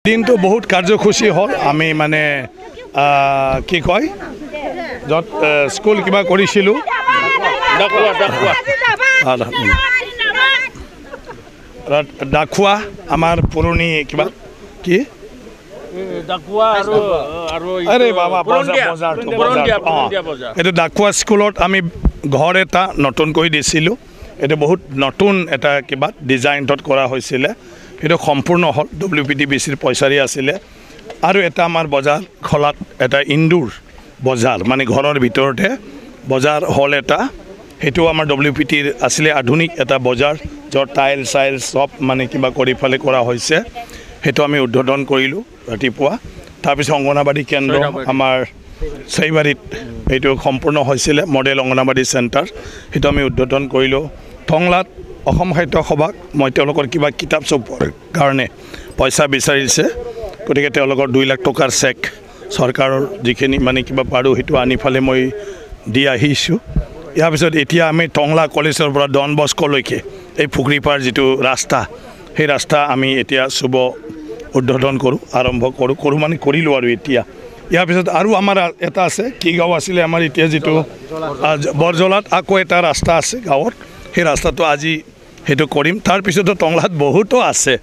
দিনটো বহুত কাৰ্যসূচী হ'ল আমি মানে কি কয় য'ত স্কুল কিবা কৰিছিলোঁ ডাকুয়া আমাৰ পুৰণি কিবা কি এইটো ডাকুয়া স্কুলত আমি ঘৰ এটা নতুনকৈ দিছিলোঁ এটা বহুত নতুন এটা কিবা ডিজাইনত কৰা হৈছিলে সেইটো সম্পূৰ্ণ হ'ল WPTBCৰ পইচাৰে আছিলে আৰু এটা আমাৰ বজাৰ খলাত এটা ইনডোৰ বজাৰ মানে ঘৰৰ ভিতৰতে বজাৰ হল এটা সেইটো আমাৰ WPTৰ আছিলে আধুনিক এটা বজাৰ য'ত টাইল চাইল সব মানে কিবা কৰি ফালে কৰা হৈছে সেইটো আমি উদ্বোধন কৰিলোঁ ৰাতিপুৱা তাৰপিছত অংগনবাড়ী কেন্দ্ৰ আমাৰ চাইবাৰীত এইটো সম্পূৰ্ণ হৈছিলে মডেল অংগনবাড়ী চেণ্টাৰ সেইটো আমি উদ্বোধন কৰিলোঁ টংলাত অসম সাহিত্য সভাক মই তেওঁলোকৰ কিবা কিতাপ চপৰ কাৰণে পইচা বিচাৰিছে গতিকে তেওঁলোকৰ 2 লাখ টকাৰ চেক চৰকাৰৰ যিখিনি মানে কিবা পাৰোঁ সেইটো আনি ফালে মই দি আহিছোঁ ইয়াৰ পিছত এতিয়া আমি টংলা কলেজৰ পৰা ডন বস্কলৈকে এই পুখুৰীপাৰ যিটো ৰাস্তা সেই ৰাস্তা আমি এতিয়া শুভ উদ্বোধন কৰোঁ আৰম্ভ কৰোঁ মানে কৰিলোঁ আৰু এতিয়া ইয়াৰ পিছত আৰু আমাৰ এটা আছে কি গাঁও আছিলে আমাৰ এতিয়া যিটো বৰজলাত আকৌ এটা ৰাস্তা আছে গাঁৱত সেই ৰাস্তাটো আজি সেইটো কৰিম তাৰপিছতো টংলাত বহুতো আছে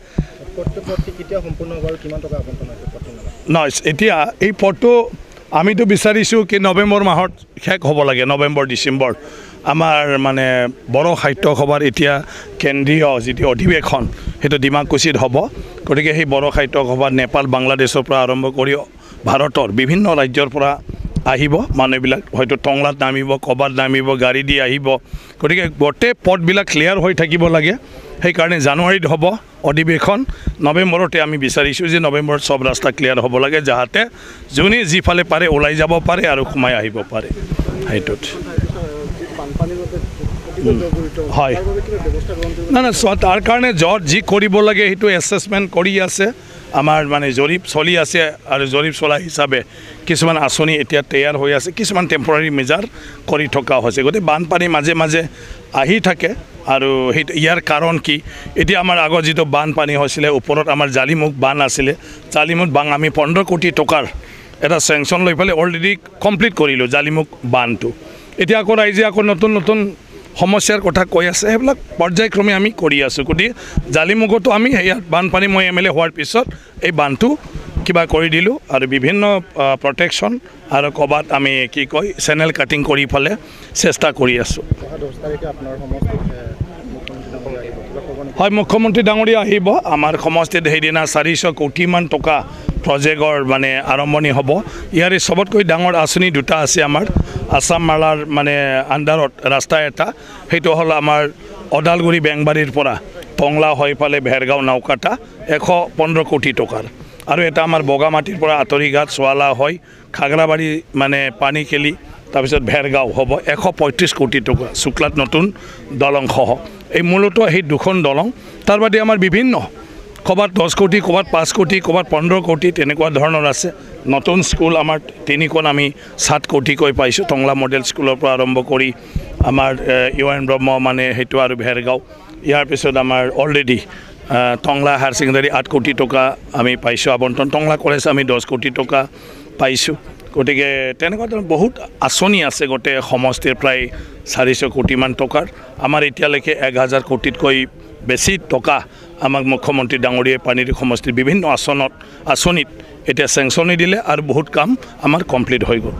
নহয় এতিয়া এই পথটো আমিতো বিচাৰিছোঁ কি নৱেম্বৰ মাহত শেষ হ'ব লাগে নৱেম্বৰ ডিচেম্বৰ আমাৰ মানে বড়ো সাহিত্য সভাৰ এতিয়া কেন্দ্ৰীয় যিটো অধিৱেশন সেইটো ডিমাকুছিত হ'ব গতিকে সেই বড়ো সাহিত্য সভা নেপাল বাংলাদেশৰ পৰা আৰম্ভ কৰি ভাৰতৰ বিভিন্ন ৰাজ্যৰ পৰা আহিব মানুহবিলাক হয়তো টংলাত নামিব ক'বাত নামিব গাড়ী দি আহিব গতিকে গোটেই পথবিলাক ক্লিয়াৰ হৈ থাকিব লাগে সেইকাৰণে জানুৱাৰীত হ'ব অধিৱেশন নৱেম্বৰতে আমি বিচাৰিছোঁ যে নৱেম্বৰত সব ৰাস্তা ক্লিয়াৰ হ'ব লাগে যাতে যোনে যিফালে পাৰে ওলাই যাব পাৰে আৰু সোমাই আহিব পাৰে সেইটোত হয় না না তাৰ কাৰণে য'ত যি কৰিব লাগে সেইটো এছেছমেণ্ট কৰি আছে আমাৰ মানে জৰীপ চলি আছে আৰু জৰীপ চলা হিচাপে কিছুমান আঁচনি এতিয়া তৈয়াৰ হৈ আছে কিছুমান টেম্পৰাৰী মেজাৰ কৰি থকা হৈছে গতিকে বানপানী মাজে মাজে আহি থাকে আৰু সেইটো ইয়াৰ কাৰণ কি এতিয়া আমাৰ আগৰ যিটো বানপানী হৈছিলে ওপৰত আমাৰ জালিমুখ বান আছিলে জালিমুখ বান আমি 15 কোটি টকাৰ এটা চেংচন লৈ পেলাই অলৰেডি কমপ্লিট কৰিলোঁ জালিমুখ বানটো এতিয়া আকৌ ৰাইজে আকৌ নতুন নতুন সমস্যাৰ কথা কৈ আছে সেইবিলাক পৰ্যায়ক্ৰমে আমি কৰি আছোঁ গতিকে জালিমুখতো আমি ইয়াত বানপানী মই MLA হোৱাৰ পিছত এই বানটো কিবা কৰি দিলোঁ আৰু বিভিন্ন প্ৰটেকশ্যন আৰু ক'ৰবাত আমি কি কয় চেনেল কাটিং কৰি ফালে চেষ্টা কৰি আছোঁ হয় মুখ্যমন্ত্ৰী ডাঙৰীয়া আহিব আমাৰ সমষ্টিত সেইদিনা 400 কোটিমান টকা প্ৰজেক্টৰ মানে আৰম্ভণি হ'ব ইয়াৰে চবতকৈ ডাঙৰ আঁচনি দুটা আছে আমাৰ আসাম মালাৰ মানে আণ্ডাৰত ৰাস্তা এটা সেইটো হ'ল আমাৰ ওদালগুৰি বেংবাৰীৰ পৰা টংলা হৈ ফালে ভেৰগাঁও নাওকাটা 115 কোটি টকাৰ আৰু এটা আমাৰ বগামাটিৰ পৰা আতৰিঘাট চোৱালা হৈ খাগৰাবাৰী মানে পানীকেলি তাৰপিছত ভেৰগাঁও হ'ব 135 কোটি টকা শুক্লাত নতুন দলংসহ এই মূলতঃ সেই দুখন দলং তাৰ বাদে আমাৰ বিভিন্ন ক'ৰবাত 10 কোটি ক'ৰবাত 5 কোটি ক'ৰবাত 15 কোটি তেনেকুৱা ধৰণৰ আছে নতুন স্কুল আমাৰ 3খন আমি 7 কোটিকৈ পাইছোঁ টংলা মডেল স্কুলৰ পৰা আৰম্ভ কৰি আমাৰ UN ব্ৰহ্ম মানে সেইটো আৰু ভেৰগাঁও ইয়াৰ পিছত আমাৰ অলৰেডি টংলা হায়াৰ ছেকেণ্ডাৰী 8 কোটি টকা আমি পাইছোঁ আবণ্টন টংলা কলেজ আমি 10 কোটি টকা পাইছোঁ গতিকে তেনেকুৱা ধৰণৰ বহুত আঁচনি আছে গোটেই সমষ্টিৰ প্ৰায় 400 কোটিমান টকাৰ আমাৰ এতিয়ালৈকে 1000 কোটিতকৈ বেছি টকা আমাক মুখ্যমন্ত্ৰী ডাঙৰীয়াই পানীৰ সমষ্টিৰ বিভিন্ন আঁচনিত এতিয়া চেংচনি দিলে আৰু বহুত কাম আমাৰ কমপ্লিট হৈ গ'ল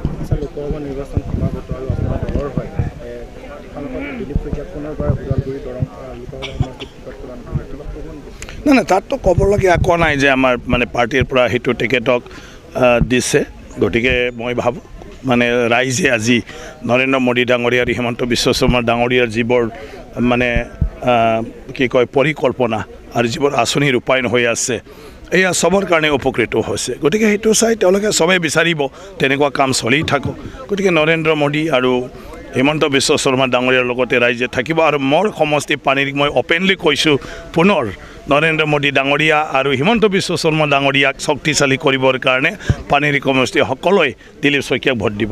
না তাততো ক'বলগীয়া একো নাই যে আমাৰ মানে পাৰ্টিৰ পৰা সেইটো টিকেটক দিছে গতিকে মই ভাবোঁ মানে ৰাইজে আজি নৰেন্দ্ৰ মোদী ডাঙৰীয়া আৰু হিমন্ত বিশ্ব শৰ্মা ডাঙৰীয়াৰ যিবোৰ মানে কি কয় পৰিকল্পনা আৰু যিবোৰ আঁচনি ৰূপায়ণ হৈ আছে এয়া সবৰ কাৰণে উপকৃত হৈছে গতিকে সেইটো চাই তেওঁলোকে সবে বিচাৰিব তেনেকুৱা কাম চলি থাকক গতিকে নৰেন্দ্ৰ মোদী আৰু হিমন্ত বিশ্ব শৰ্মা ডাঙৰীয়াৰ লগতে ৰাইজে থাকিব আৰু মোৰ সমষ্টি পানীক মই অপেনলি কৈছোঁ পুনৰ নৰেন্দ্ৰ মোদী ডাঙৰীয়া আৰু হিমন্ত বিশ্ব শৰ্মা ডাঙৰীয়াক শক্তিশালী কৰিবৰ কাৰণে পানীৰ সমষ্টি সকলোৱে দিলীপ শইকীয়াক ভোট দিব